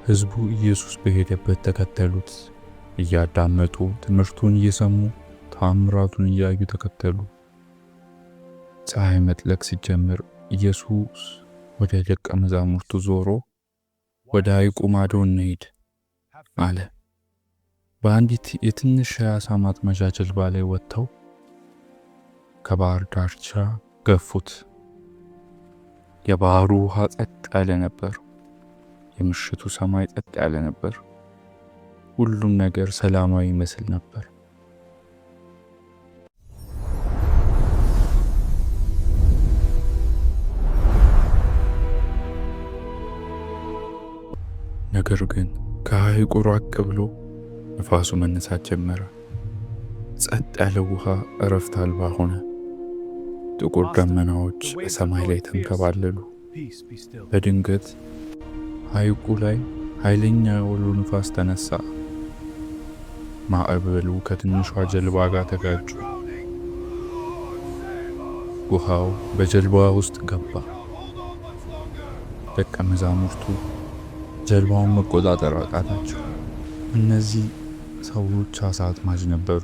ሕዝቡ ኢየሱስ በሄደበት ተከተሉት። እያዳመጡ ትምህርቱን እየሰሙ ተአምራቱን እያዩ ተከተሉ። ፀሐይ መጥለቅ ሲጀምር ኢየሱስ ወደ ደቀ መዛሙርቱ ዞሮ ወደ ሐይቁ ማዶ እንሂድ አለ። በአንዲት የትንሽ የዓሣ ማጥመጃ ጀልባ ላይ ወጥተው ከባህር ዳርቻ ገፉት። የባህሩ ውሃ ጸጥ ያለ ነበር። የምሽቱ ሰማይ ጸጥ ያለ ነበር። ሁሉም ነገር ሰላማዊ ይመስል ነበር። ነገር ግን ከሐይቁ ራቅ ብሎ ነፋሱ መነሳት ጀመረ። ጸጥ ያለው ውሃ እረፍት አልባ ሆነ። ጥቁር ደመናዎች በሰማይ ላይ ተንከባለሉ። በድንገት ሐይቁ ላይ ኃይለኛ አውሎ ነፋስ ተነሳ። ማዕበሉ ከትንሿ ጀልባ ጋር ተጋጩ። ውሃው በጀልባዋ ውስጥ ገባ። ደቀ መዛሙርቱ ጀልባውን መቆጣጠር አቃታቸው። እነዚህ ሰዎች ዓሣ አጥማጅ ነበሩ።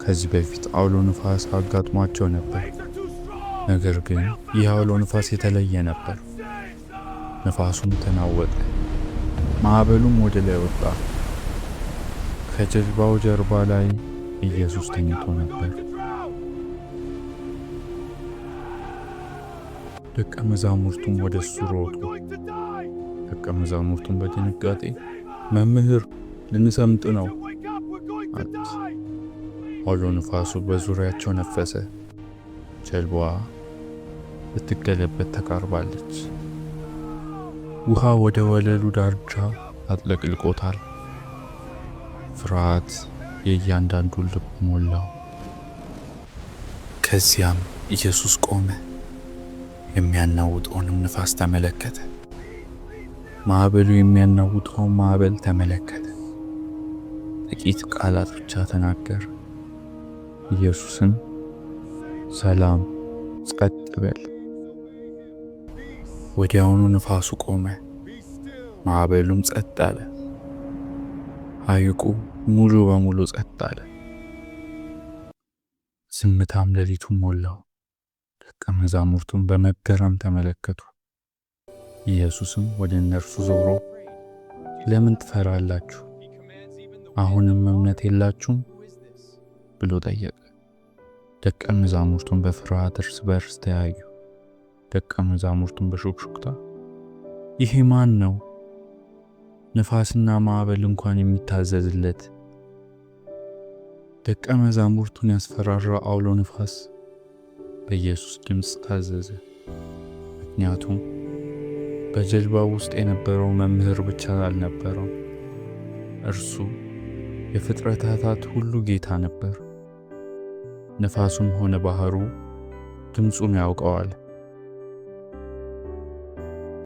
ከዚህ በፊት አውሎ ነፋስ አጋጥሟቸው ነበር። ነገር ግን ይህ አውሎ ነፋስ የተለየ ነበር። ነፋሱም ተናወጠ፣ ማዕበሉም ወደ ላይ ወጣ። ከጀልባው ጀርባ ላይ ኢየሱስ ተኝቶ ነበር። ደቀ መዛሙርቱም ወደ እሱ ሮጡ። ደቀ መዛሙርቱም በድንጋጤ መምህር፣ ልንሰምጥ ነው አሉት። አውሎ ነፋሱ በዙሪያቸው ነፈሰ። ጀልባዋ ልትገለበጥ ተቃርባለች። ውሃ ወደ ወለሉ ዳርቻ አጥለቅልቆታል። ፍርሃት የእያንዳንዱን ልብ ሞላው። ከዚያም ኢየሱስ ቆመ፣ የሚያናውጠውንም ነፋስ ተመለከተ። ማዕበሉ የሚያናውጠውን ማዕበል ተመለከተ። ጥቂት ቃላት ብቻ ተናገረ። ኢየሱስም ሰላም፣ ጸጥ በል። ወዲያውኑ ነፋሱ ቆመ፣ ማዕበሉም ጸጥ አለ። ሐይቁ ሙሉ በሙሉ ጸጥ አለ። ዝምታም ሌሊቱን ሞላው። ደቀ መዛሙርቱም በመገረም ተመለከቱ። ኢየሱስም ወደ እነርሱ ዞሮ ለምን ትፈራላችሁ? አሁንም እምነት የላችሁም ብሎ ጠየቀ። ደቀ መዛሙርቱም በፍርሃት እርስ በርስ ተያዩ። ደቀ መዛሙርቱም በሹክሹክታ ይሄ ማን ነው? ነፋስና ማዕበል እንኳን የሚታዘዝለት። ደቀ መዛሙርቱን ያስፈራራው አውሎ ነፋስ በኢየሱስ ድምፅ ታዘዘ። ምክንያቱም በጀልባው ውስጥ የነበረው መምህር ብቻ አልነበረም። እርሱ የፍጥረታት ሁሉ ጌታ ነበር። ነፋሱም ሆነ ባህሩ ድምፁን ያውቀዋል።